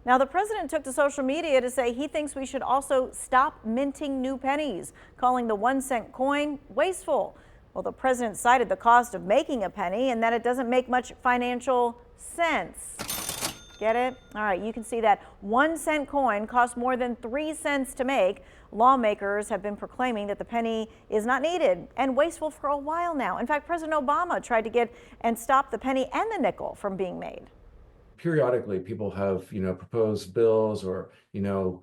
Now, the president took to social media to say he thinks we should also stop minting new pennies, calling the 1-cent coin wasteful. Well, the president cited the cost of making a penny and that it doesn't make much financial sense. Get it? All right, you can see that 1-cent coin costs more than 3 cents to make. Lawmakers have been proclaiming that the penny is not needed and wasteful for a while now. In fact, President Obama tried to get and stop the penny and the nickel from being made. Periodically, people have, proposed bills or,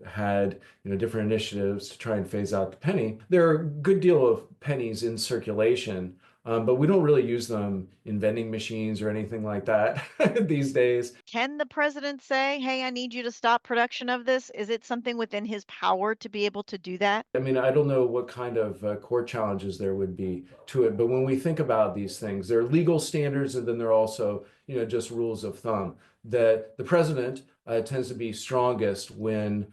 had, different initiatives to try and phase out the penny. There are a good deal of pennies in circulation, but we don't really use them in vending machines or anything like that these days. Can the president say, hey, I need you to stop production of this? Is it something within his power to be able to do that? I mean, I don't know what kind of court challenges there would be to it, but when we think about these things, there are legal standards and then there are also, just rules of thumb that the president tends to be strongest when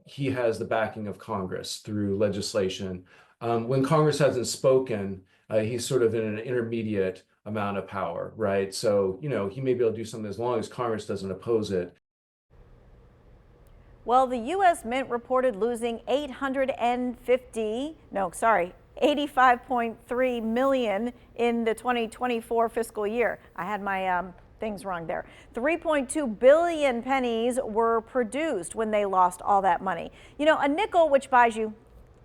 he has the backing of Congress through legislation. When Congress hasn't spoken, he's sort of in an intermediate amount of power, right? So, he may be able to do something as long as Congress doesn't oppose it. Well, the U.S. Mint reported losing 85.3 million in the 2024 fiscal year. I had my things wrong there. 3.2 billion pennies were produced when they lost all that money. A nickel, which buys you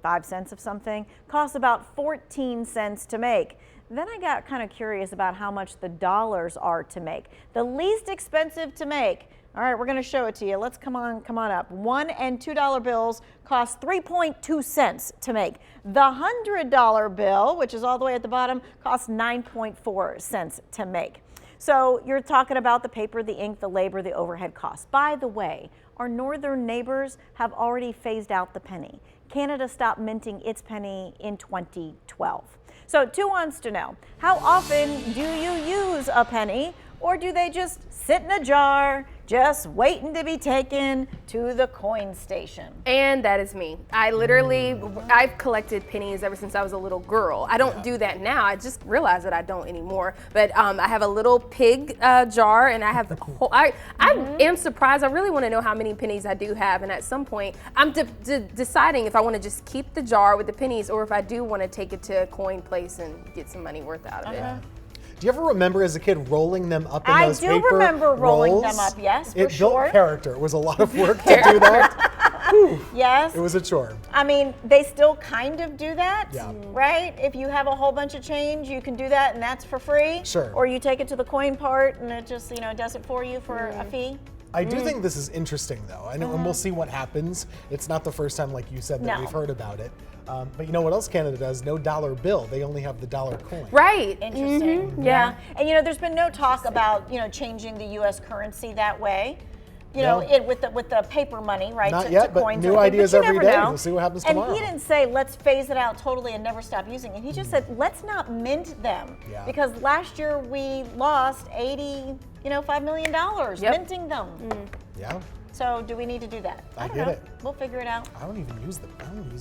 5 cents of something, costs about 14 cents to make. Then I got kind of curious about how much the dollars are to make. The least expensive to make. All right, we're going to show it to you. Let's come on up. $1 and $2 bills cost 3.2 cents to make. The $100 bill, which is all the way at the bottom, costs 9.4 cents to make. So you're talking about the paper, the ink, the labor, the overhead costs. By the way, our northern neighbors have already phased out the penny. Canada stopped minting its penny in 2012. So 2 wants to know, how often do you use a penny, or do they just sit in a jar, just waiting to be taken to the coin station? And that is me. I've collected pennies ever since I was a little girl. I don't do that now. I just realized that I don't anymore. But I have a little pig jar, and I have the whole. I am surprised. I really want to know how many pennies I do have, and at some point, I'm deciding if I want to just keep the jar with the pennies, or if I do want to take it to a coin place and get some money worth out of it. Do you ever remember as a kid rolling them up in those paper rolls? I do remember rolling them up, yes, for sure. It built character. It was a lot of work to do that. Yes. It was a chore. I mean, they still kind of do that, Yeah. right? If you have a whole bunch of change, you can do that and that's for free. Sure. Or you take it to the coin part and it just, does it for you for a fee. I do think this is interesting, though, and we'll see what happens. It's not the first time, like you said, that we've heard about it. But you know what else Canada does? No dollar bill. They only have the dollar coin. Right. Interesting. Yeah. And there's been no talk about changing the U.S. currency that way. With the paper money, right? Not yet, but coins new ideas every day. We'll see what happens tomorrow. And he didn't say let's phase it out totally and never stop using it. He just said let's not mint them because last year we lost $5 million minting them. Yeah. So do we need to do that? I don't get know. it. We'll figure it out. I don't even use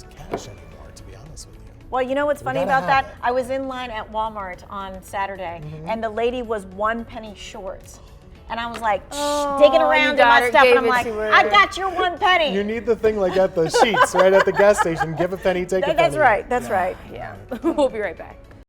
cash anymore, to be honest with you. Well, you know what's funny about that? I was in line at Walmart on Saturday, and the lady was 1 penny short. And I was like digging around in my stuff, and I'm like, I got your 1 penny. You need the thing like at the Sheets, right at the gas station. Give a penny, take a penny. That's right. That's right. Yeah. We'll be right back.